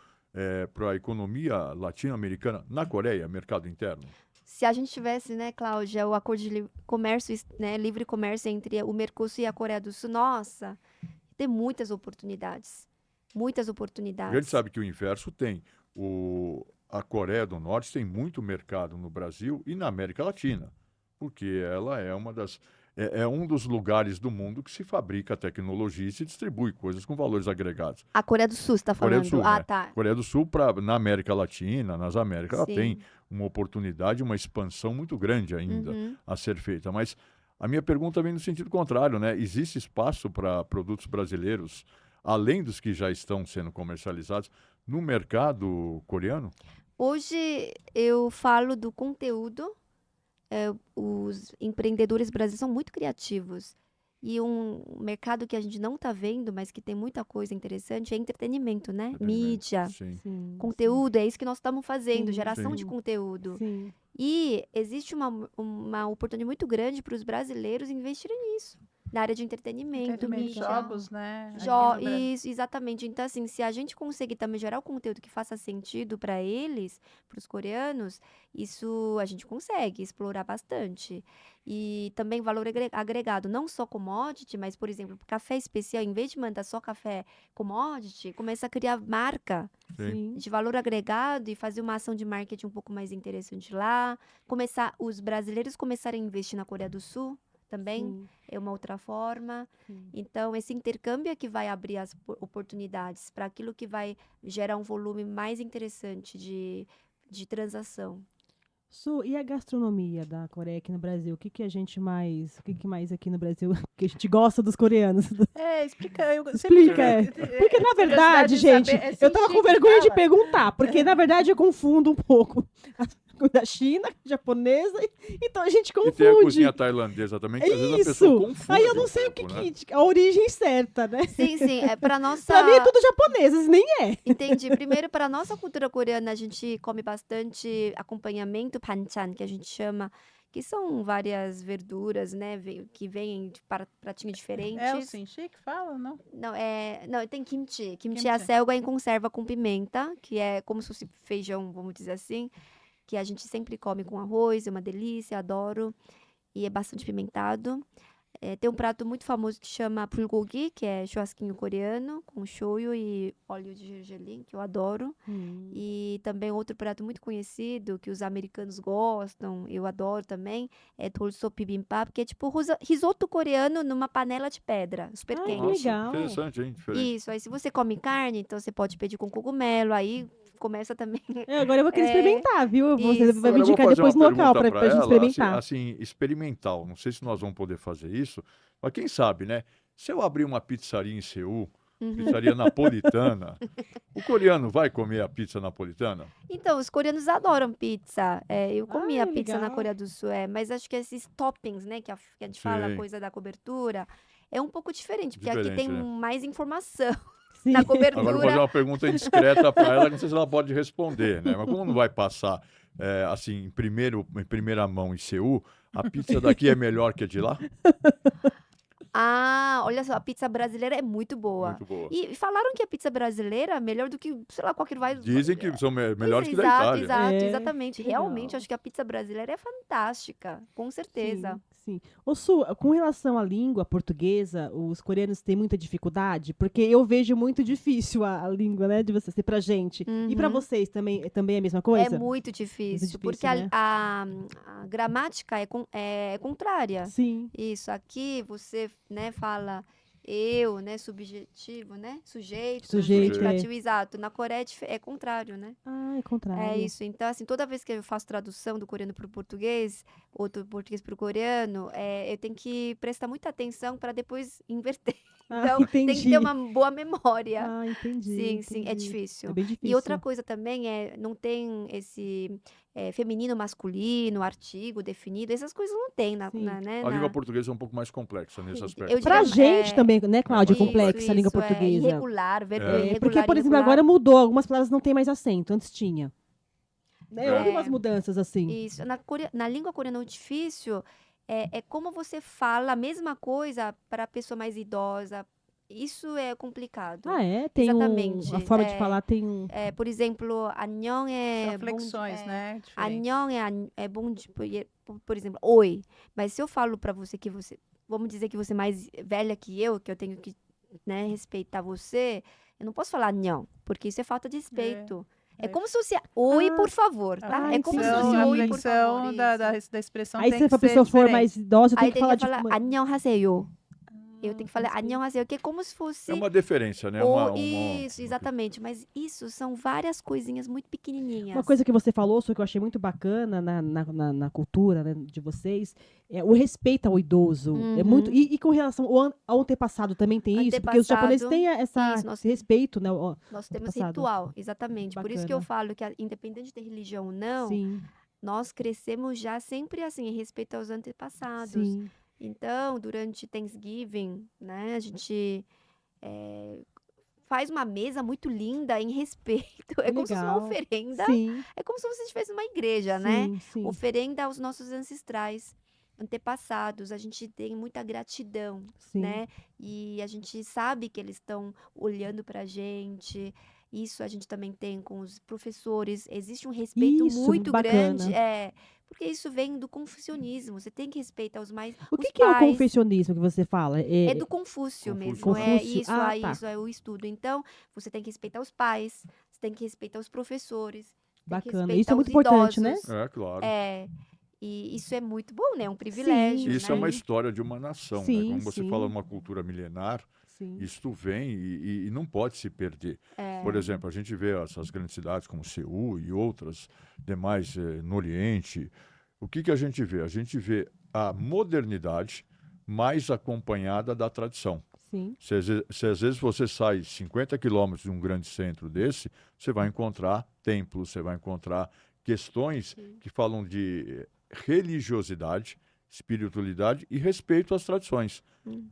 para a economia latino-americana na Coreia, mercado interno? Se a gente tivesse, né, Cláudia, o acordo de comércio, né, livre comércio entre o Mercosul e a Coreia do Sul, nossa, tem muitas oportunidades. Muitas A gente oportunidades. sabe que o inverso tem. A Coreia do Norte tem muito mercado no Brasil e na América Latina, porque ela é uma das é um dos lugares do mundo que se fabrica tecnologia e se distribui coisas com valores agregados. A Coreia do Sul, você está Coreia do falando? Sul, Ah, né? tá. Coreia do Sul, na América Latina, nas Américas, ela tem Sim. uma oportunidade, uma expansão muito grande ainda Uhum. a ser feita. Mas a minha pergunta vem no sentido contrário, né? Existe espaço para produtos brasileiros, além dos que já estão sendo comercializados, no mercado coreano? Hoje eu falo do conteúdo. Os empreendedores brasileiros são muito criativos. E um mercado que a gente não está vendo, mas que tem muita coisa interessante, é entretenimento, né? Entretenimento. Mídia, Sim. Sim, conteúdo, é isso que nós estamos fazendo, Sim, geração sim. de conteúdo. sim. E existe uma oportunidade muito grande para os brasileiros investirem nisso, na área de entretenimento, mídia. Jogos, né? aqui Jo- no Brasil. Isso, exatamente. Então, assim, se a gente conseguir também gerar o conteúdo que faça sentido para eles, para os coreanos, isso a gente consegue explorar bastante. E também valor agregado, não só commodity, mas, por exemplo, café especial, em vez de mandar só café commodity, começa a criar marca Sim. de valor agregado e fazer uma ação de marketing um pouco mais interessante lá. Os brasileiros começarem a investir na Coreia do Sul também. Sim. É uma outra forma. Sim. Então, esse intercâmbio é que vai abrir as oportunidades para aquilo que vai gerar um volume mais interessante de transação. Su, e a gastronomia da Coreia aqui no Brasil? O que mais aqui no Brasil que a gente gosta dos coreanos? Explica. Explica, Porque, na verdade, gente, eu tava com vergonha de perguntar, porque, na verdade, eu confundo um pouco a da China, japonesa, então a gente E tem a confunde. cozinha tailandesa também, que às vezes a Isso! pessoa confunde. Aí eu não sei o pouco, né? a origem certa, né? Sim, sim. Para nossa... Pra mim é tudo japonês, isso nem é. Entendi. Primeiro, para a nossa cultura coreana, a gente come bastante acompanhamento, banchan, que a gente chama, que são várias verduras, né, que vêm de pratinhos diferentes. É o kimchi que fala, não? Não, tem kimchi. Kimchi Kimchi. é a selga em conserva com pimenta, que é como se fosse feijão, vamos dizer assim, que a gente sempre come com arroz, é uma delícia, adoro, e é bastante pimentado. Tem um prato muito famoso que chama bulgogi, que é churrasquinho coreano, com shoyu e óleo de gergelim, que eu adoro. E também outro prato muito conhecido, que os americanos gostam, eu adoro também, é dolsop bibimbap, que é tipo risoto coreano numa panela de pedra, super Ai, quente. que legal. Interessante, hein? Diferente. Isso, aí se você come carne, então você pode pedir com cogumelo, aí começa também. Agora eu vou querer experimentar, viu? Você isso. vai me Agora eu vou indicar fazer depois uma no local pergunta pra gente ela, experimentar. assim, experimental. Não sei se nós vamos poder fazer isso, mas quem sabe, né? Se eu abrir uma pizzaria em Seul, pizzaria napolitana, o coreano vai comer a pizza napolitana? Então, os coreanos adoram pizza. Eu comi a pizza na legal. Coreia do Sul, mas acho que esses toppings, né, que a gente fala, a Sim. coisa da cobertura, é um pouco diferente, porque aqui Diferente, tem né? mais informação. Sim. na Agora eu vou fazer cobertura. uma pergunta indiscreta para ela, que não sei se ela pode responder, né? Mas como não vai passar assim, em primeira mão em Seul, a pizza daqui é melhor que a de lá? Ah, olha só, a pizza brasileira é muito boa. Muito boa. E falaram que a pizza brasileira é melhor do que, sei lá, qualquer vai. Dizem que são Pois melhores é, que da exato, Itália. exato, É, exatamente. que Realmente, legal. acho que a pizza brasileira é fantástica, com certeza. Sim, sim. Ô, Su, com relação à língua portuguesa, os coreanos têm muita dificuldade? Porque eu vejo muito difícil a língua, né, de vocês, pra gente. E pra Uhum. vocês também é a mesma É coisa? muito difícil, porque difícil, né? a gramática é contrária. Sim. Isso, aqui você, né, fala eu, né, subjetivo, né, sujeito, Sujeito, predicativo, exato. Na Coreia é contrário, né? Ah, é É contrário. isso. Então, assim, toda vez que eu faço tradução do coreano para o português, ou do português para o coreano, eu tenho que prestar muita atenção para depois inverter. Ah, Então, tem que entendi. ter uma boa memória. Ah, entendi, Sim, sim, é entendi. difícil. É bem E outra difícil. coisa também não tem esse feminino, masculino, artigo definido, essas coisas não tem Sim. né, A língua portuguesa é um pouco mais complexa nesse Sim, aspecto. eu Pra diria, gente também, né, Cláudia, é mais complexa a língua isso, portuguesa. irregular, verbo irregular, Porque, por exemplo, irregular. agora mudou. Algumas palavras não tem mais acento. Antes tinha. Né, houve umas É. mudanças assim. Isso. Na língua coreana, o difícil é como você fala a mesma coisa para a pessoa mais idosa. Isso é complicado. Ah, é? Tem Exatamente. a forma de falar tem um... Por exemplo, anhong São é bom flexões, né? Diferentes. anhong é bom dia, por exemplo, oi. Mas se eu falo para você que você, vamos dizer que você é mais velha que eu tenho que, né, respeitar você, eu não posso falar anhong, porque isso é falta de respeito. É como se fosse oi, Ah, por favor, tá? ah, É como se entendi. fosse a oi, por flexão favor. da isso. expressão Aí tem se que a ser pessoa for diferente. mais idosa, eu tenho Aí que falar tem que tipo... falar 안녕하세요. Eu tenho que falar respeito. 안녕하세요, que é como se fosse É uma deferência, né? isso, exatamente. Mas isso são várias coisinhas muito pequenininhas. Uma coisa que você falou, só que eu achei muito bacana na cultura, né, de vocês, é o respeito ao idoso. É muito, e com relação ao antepassado também tem isso? Porque os japoneses têm isso, esse respeito, né? Nós temos antepassado. ritual, exatamente. Por isso que eu Bacana. falo que, independente de religião ou não, Sim, nós crescemos já sempre assim, em respeito aos antepassados. sim. Então, durante Thanksgiving, né, a gente faz uma mesa muito linda em respeito. É como se fosse uma Legal. oferenda. Sim, É como se você estivesse numa igreja, né? sim, sim. Oferenda aos nossos ancestrais, antepassados. A gente tem muita gratidão, Sim. né? E a gente sabe que eles estão olhando pra gente. Isso a gente também tem com os professores. Existe um respeito Isso, muito bacana. grande. Porque isso vem do confucionismo. Você tem que respeitar os mais. O os que é o pais. confessionismo que você fala? É do Confúcio mesmo. Confúcio. É isso, Ah, tá. isso é o estudo. Então, você tem que respeitar os pais, você tem que respeitar os professores. Tem que Bacana. respeitar Isso é muito os importante, né? idosos. É, claro. E isso é muito bom, né? É um privilégio, Isso né? é uma história de uma nação, né? Sim, Como você sim. fala, uma cultura milenar, Sim. isto vem e não pode se perder. Por exemplo, a gente vê essas grandes cidades como Seul e outras demais no Oriente. O que a gente vê? A gente vê a modernidade mais acompanhada da tradição. Sim. Se às vezes você sai 50 quilômetros de um grande centro desse, você vai encontrar templos, você vai encontrar questões que falam de religiosidade, espiritualidade e respeito às tradições.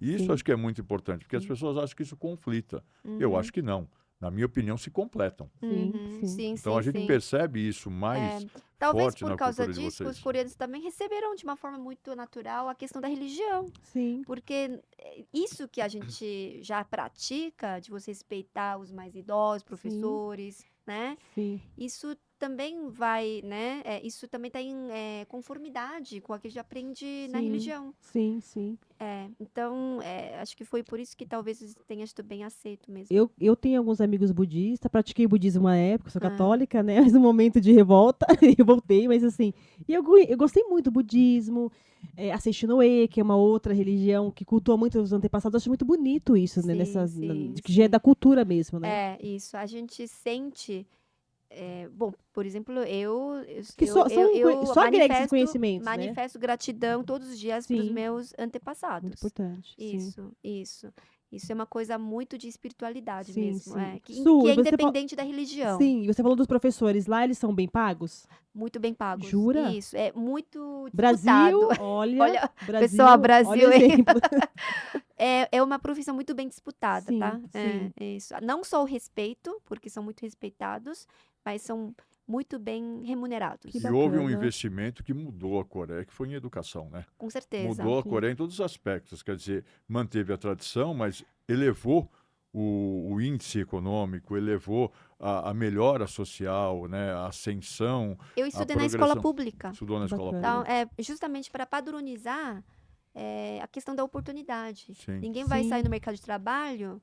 E isso Sim. acho que é muito importante, porque as pessoas acham que isso conflita. Eu acho que não. Na minha opinião, se completam. Sim, Uhum, sim. sim, Então a gente sim. percebe isso mais Talvez forte por na causa cultura de disso, vocês. os coreanos também receberam de uma forma muito natural a questão da religião. Sim. Porque isso que a gente já pratica, de você respeitar os mais idosos, professores, né? Sim. Isso também vai, né? Isso também está em conformidade com o que a gente aprende na Sim. religião. Sim, sim. Então, acho que foi por isso que talvez tenha sido bem aceito mesmo. Eu tenho alguns amigos budistas, pratiquei budismo uma época, sou católica, né? Mas no momento de revolta, eu voltei, mas assim, eu gostei muito do budismo, a Seishinoe, que é uma outra religião que cultua muito os antepassados, eu acho muito bonito isso, né? Sim, Que já é sim. da cultura mesmo, né? Isso. A gente sente. Bom, por exemplo, eu Que só agrega esses conhecimentos, né? manifesto gratidão todos os dias para os Sim. meus Muito antepassados. importante. Sim. Isso. Isso é uma coisa muito de espiritualidade Sim, mesmo. sim. Que Su, é e você independente da religião. Sim, e você falou dos professores, lá eles são bem pagos? Muito bem pagos. Jura? Isso. É muito Brasil, disputado. olha, Olha, Brasil, pessoal, Brasil, olha o hein? exemplo. é uma profissão muito bem disputada, Sim, tá? sim. É isso. Não só o respeito, porque são muito respeitados, mas são muito bem remunerados. Que E houve um bacana. investimento que mudou a Coreia, que foi em educação, né? Com certeza. Mudou a Sim. Coreia em todos os aspectos. Quer dizer, manteve a tradição, mas elevou o índice econômico, elevou a melhora social, né? A ascensão, Eu a estudei na escola progressão. pública. Estudou na escola Bacana. Então, pública. justamente para padronizar a questão da oportunidade. Sim. Ninguém vai sair Sim. no mercado de trabalho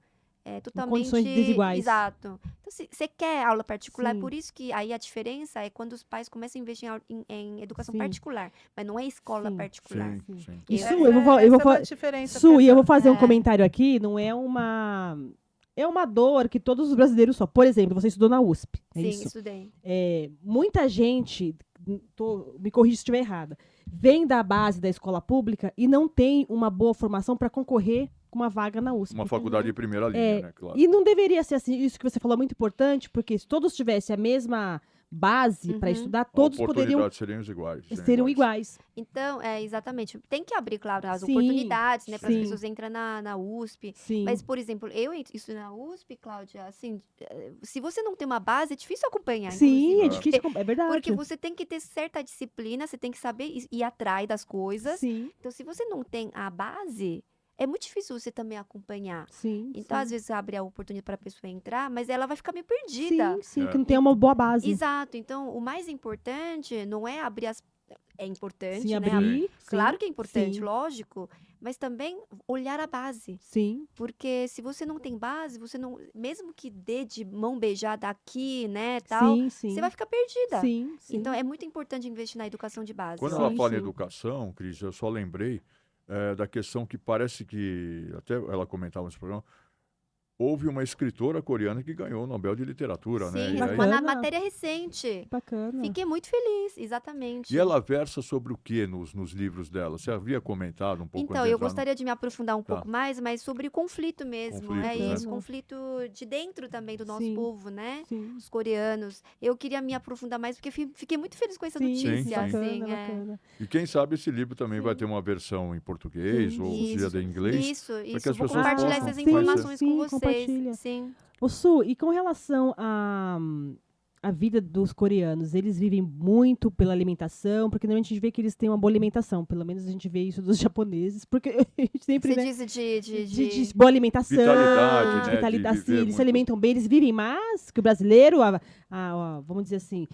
condições totalmente desiguais. exato. Então, se você quer aula particular, Sim. por isso que aí a diferença é quando os pais começam a investir em educação Sim. particular, mas não é escola Sim. particular. Sim, sim. E Eu- Su, eu vou Essa é fa- uma diferença Su, e eu vou pra- fazer um É. comentário aqui, não é uma... É uma dor que todos os brasileiros só. Por exemplo, você estudou na USP, é Sim, isso? estudei. Muita gente, me corrija se estiver errada, vem da base da escola pública e não tem uma boa formação para concorrer com uma vaga na USP. Uma faculdade de primeira linha, É, né? Claro. E não deveria ser assim, isso que você falou é muito importante, porque se todos tivessem a mesma base para Uhum. estudar, todos poderiam Oportunidades seriam iguais. ser iguais. Então, exatamente. Tem que abrir, claro, as Sim, oportunidades, né, para as sim. pessoas entrar na USP. Sim. Mas, por exemplo, eu estudo na USP, Cláudia, assim, se você não tem uma base, é difícil acompanhar, Sim, inclusive. é difícil, é verdade. Porque você tem que ter certa disciplina, você tem que saber ir atrás das coisas. Sim, Então, se você não tem a base, é muito difícil você também acompanhar. sim. Então, sim. às vezes, abre a oportunidade para a pessoa entrar, mas ela vai ficar meio perdida. Sim, sim, É. que não tem uma boa base. Exato. Então, o mais importante não é abrir as... É importante, Sim, né? abrir. Claro sim, que é importante, sim, lógico, mas também olhar a base. Sim, Porque se você não tem base, você não, mesmo que dê de mão beijada aqui, né, tal, sim, sim. você vai ficar perdida. Sim, sim. Então é muito importante investir na educação de base. Quando eu ela acho. fala em sim. educação, Cris, eu só lembrei da questão que parece que, até ela comentava nesse programa, houve uma escritora coreana que ganhou o Nobel de Literatura, né? Sim, E, mas aí- Bacana. na matéria recente. Que bacana. Fiquei muito feliz, exatamente. e ela versa sobre o que nos livros dela? Você havia comentado um pouco Então, antes de eu entrar no- gostaria de me aprofundar um Tá. pouco mais, mas sobre o conflito mesmo. Conflito, É né? isso, conflito de dentro também do nosso Sim. povo, né? Sim. Os coreanos. Eu queria me aprofundar mais, porque fiquei muito feliz com essa Sim, notícia. sim. bacana, Assim, bacana. E quem sabe esse livro também vai Sim. ter uma versão em português Sim, ou sim. seja, em inglês. Isso. que as Vou pessoas compartilhar possam essas conhecer. informações Sim, com vocês. compartilha. Sim. Ô, Su, e com relação a vida dos coreanos, eles vivem muito pela alimentação, porque normalmente a gente vê que eles têm uma boa alimentação, pelo menos a gente vê isso dos japoneses, porque a gente sempre, Você né, disse de boa alimentação, Vitalidade, de né, vitalidade, de sim, viver eles se muito. alimentam bem, eles vivem mais que o brasileiro, vamos dizer assim,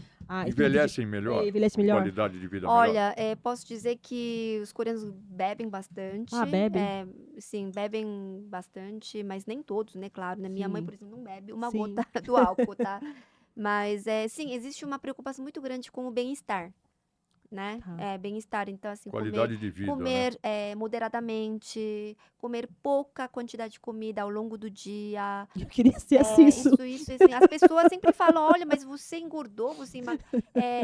Envelhecem melhor, envelhece melhor. qualidade de vida melhor. Olha, posso dizer que os coreanos bebem bastante. Ah, bebem? Sim, bebem bastante, mas nem todos, né? Claro, né? Minha mãe, Sim. por exemplo, não bebe uma Sim. gota do álcool, tá? Mas, sim, existe uma preocupação muito grande com o bem-estar, né? Tá. Bem-estar. Então, assim, Qualidade de vida, né? comer moderadamente, comer pouca quantidade de comida ao longo do dia. Eu queria ser assim, Su. Isso, assim, as pessoas sempre falam, olha, mas você engordou,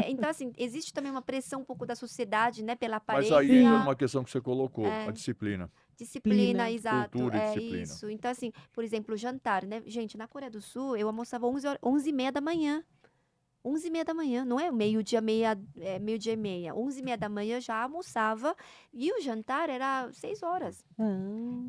então, assim, existe também uma pressão um pouco da sociedade, né, pela Mas aparência. aí entra numa questão que você colocou, a disciplina. Disciplina, Disciplina, exato. cultura e É disciplina. isso. Então, assim, por exemplo, jantar, né? Gente, na Coreia do Sul, eu almoçava 11h30 da manhã. 11h30 da manhã, não é meio-dia e meia. 11h30 da manhã já almoçava e o jantar era 6 horas.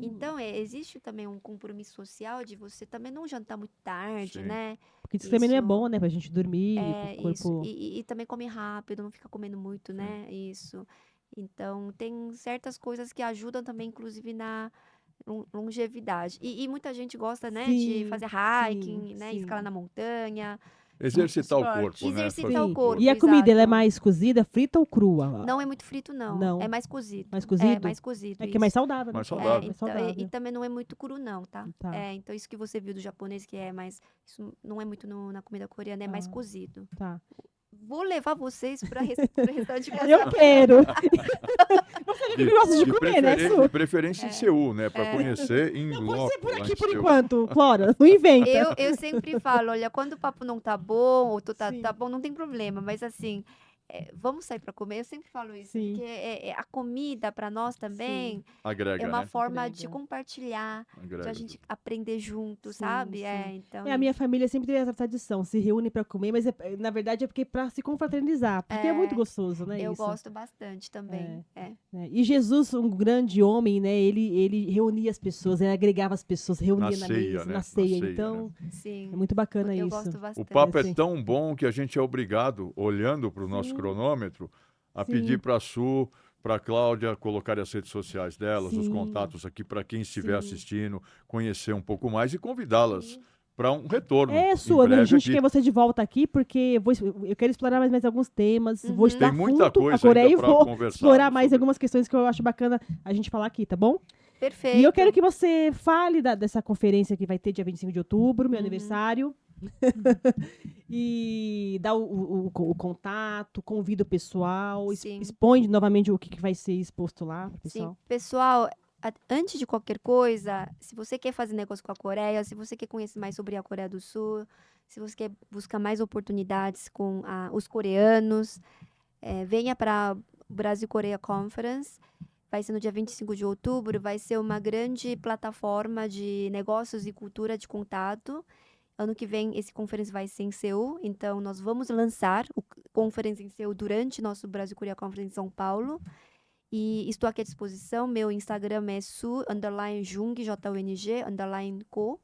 Então, existe também um compromisso social de você também não jantar muito tarde, Sim. né? Porque isso também não é Isso. bom, né, pra gente dormir, pro Isso. corpo... E também come rápido, não fica comendo muito, né? Isso. Então, tem certas coisas que ajudam também, inclusive, na longevidade. E muita gente gosta, né, de Sim, fazer hiking, sim, né? sim. Escalar na montanha. Exercitar o Esporte. corpo, né? Exercitar Fazer o corpo. E a comida, ela é exato. mais cozida, frita ou crua? Não é muito frito, não. Não. É mais cozido. Mais cozido? É mais cozido. É que é mais isso. saudável, né? Mais saudável. Mais Então, saudável. e também não é muito cru, não, tá? Tá. Então, isso que você viu do japonês, que é mais. Isso não é muito na comida coreana, é mais Ah. cozido. Tá. Vou levar vocês para pro restaurante de Eu quero. Você que gosta de comer, né, Su? De preferência em Seul, né? Para conhecer em Pode loco. ser por lá aqui em por Seul. enquanto, Flora. Não inventa. Eu sempre falo, olha, quando o papo não tá bom, ou tá Sim. bom, não tem problema. Mas assim, vamos sair para comer. Eu sempre falo isso, Sim. porque a comida para nós também Agrega, é uma né? forma de Agrega. compartilhar, de Agrega. a gente aprender junto, Sim, sabe? sim. Então A minha família sempre teve essa tradição, se reúne para comer, mas na verdade é porque para se confraternizar, porque é muito gostoso, né, eu isso. gosto bastante também. Né? E Jesus, um grande homem, né, ele reunia as pessoas, ele agregava as pessoas, reunia na ceia, mesa, né? na Na ceia. ceia, Então, é Sim, muito bacana eu isso. gosto O bastante. papo é Sim. tão bom que a gente é obrigado, olhando para o nosso Sim. cronômetro, a Sim. pedir para a Su, para a Cláudia colocar as redes sociais delas, os Sim. contatos aqui para quem estiver Sim. assistindo, conhecer um pouco mais e convidá-las para um retorno É, em Sua, a breve gente aqui. quer você de volta aqui, porque eu quero explorar mais alguns temas. Vou estudar Tem muita fundo a coisa Coreia ainda e para vou conversar explorar mais sobre. algumas questões que eu acho bacana a gente falar aqui, tá bom? Perfeito. E eu quero que você fale dessa conferência que vai ter dia 25 de outubro, meu aniversário. E dá o contato, convida o pessoal, Sim. expõe novamente o que vai ser exposto lá pro pessoal. Sim, pessoal, antes de qualquer coisa, se você quer fazer negócio com a Coreia, se você quer conhecer mais sobre a Coreia do Sul, se você quer buscar mais oportunidades com os coreanos, venha para o Brasil Coreia Conference. Vai ser no dia 25 de outubro, vai ser uma grande plataforma de negócios e cultura de contato. Ano que vem, esse conference vai ser em Seul, então nós vamos lançar o conference em Seul durante nosso Brasil Coreia Conference em São Paulo. E estou aqui à disposição. Meu Instagram é su_jung, JUNG_co.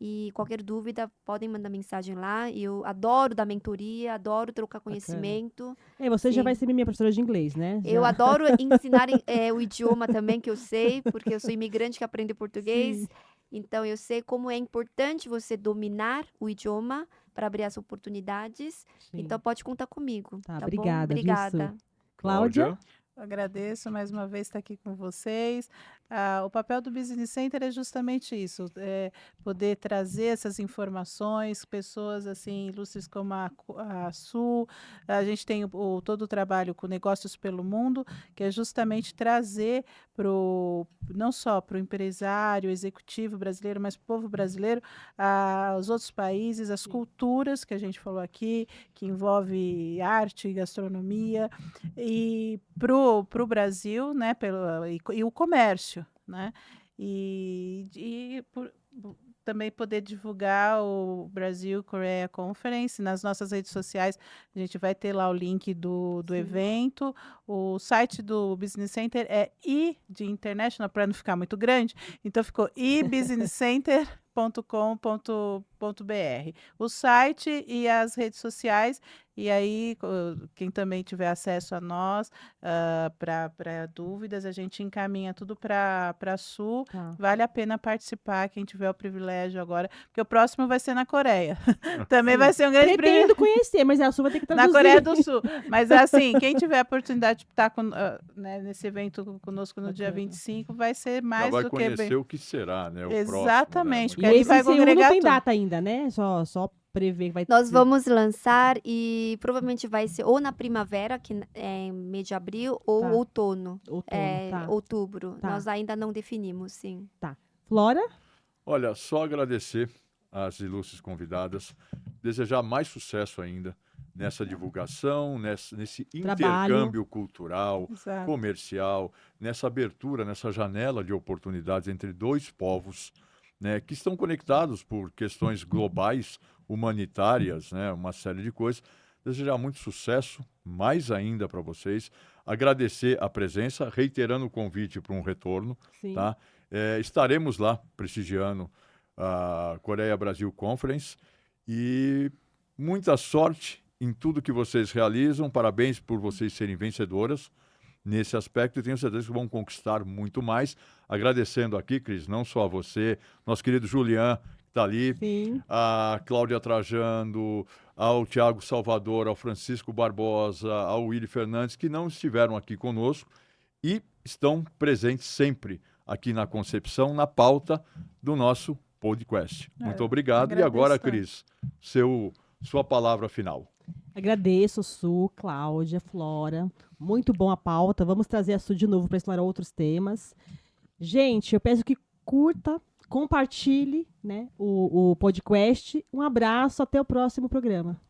E qualquer dúvida, podem mandar mensagem lá. Eu adoro dar mentoria, adoro trocar conhecimento. Você já Sim. vai ser minha professora de inglês, né? Eu Já. adoro ensinar o idioma também, que eu sei, porque eu sou imigrante que aprende português. Sim. Então, eu sei como é importante você dominar o idioma para abrir as oportunidades. Sim. Então, pode contar comigo. Tá, Tá obrigada, bom? Obrigada. Viu, Su? Cláudia? Eu agradeço mais uma vez estar aqui com vocês. O papel do Business Center é justamente isso, poder trazer essas informações, pessoas assim ilustres como a Su. A gente tem todo o trabalho com Negócios pelo Mundo, que é justamente trazer não só para o empresário, executivo brasileiro, mas para o povo brasileiro, os outros países, as culturas que a gente falou aqui, que envolve arte e gastronomia, e para o Brasil, né, e o comércio, né, também poder divulgar o Brasil Korea Conference nas nossas redes sociais. A gente vai ter lá o link do evento. O site do Business Center é I de International, para não ficar muito grande, então ficou ibusinesscenter.com.br. O site e as redes sociais. E aí, quem também tiver acesso a nós, para dúvidas, a gente encaminha tudo para a Su. Tá. Vale a pena participar, quem tiver o privilégio agora, porque o próximo vai ser na Coreia. Também vai ser um grande Pretendo conhecer, mas a Su vai ter que traduzir. na Coreia do Sul. Mas assim, quem tiver a oportunidade de estar nesse evento conosco no dia 25, vai ser mais Já vai do que conhecer o que será, né? O Exatamente, próximo, né? E porque ali esse vai Seul não congregar tem tudo. data ainda, né? Só prever que vai Nós ter. vamos lançar e provavelmente vai ser ou na primavera, que é em mês de abril, ou Tá. outono, Tá. outubro. Tá. Nós ainda não definimos, sim. Tá. Flora? Olha, só agradecer às ilustres convidadas, desejar mais sucesso ainda nessa divulgação, nesse Trabalho. intercâmbio cultural, Exato. comercial, nessa abertura, nessa janela de oportunidades entre dois povos, né, que estão conectados por questões globais, humanitárias, né, uma série de coisas. Desejar muito sucesso, mais ainda para vocês. Agradecer a presença, reiterando o convite para um retorno. Sim. Tá? Estaremos lá prestigiando a Coreia Brasil Conference e muita sorte em tudo que vocês realizam. Parabéns por vocês serem vencedoras nesse aspecto e tenho certeza que vão conquistar muito mais. Agradecendo aqui, Cris, não só a você, nosso querido Julian, que está ali, Sim. a Cláudia Trajando, ao Tiago Salvador, ao Francisco Barbosa, ao Willy Fernandes, que não estiveram aqui conosco e estão presentes sempre aqui na concepção, na pauta do nosso podcast. Muito obrigado. E agora, Cris, sua palavra final. Agradeço, Su, Cláudia, Flora. Muito bom a pauta. Vamos trazer a Su de novo para explorar outros temas. Gente, eu peço que curta, compartilhe, né, o podcast. Um abraço, até o próximo programa.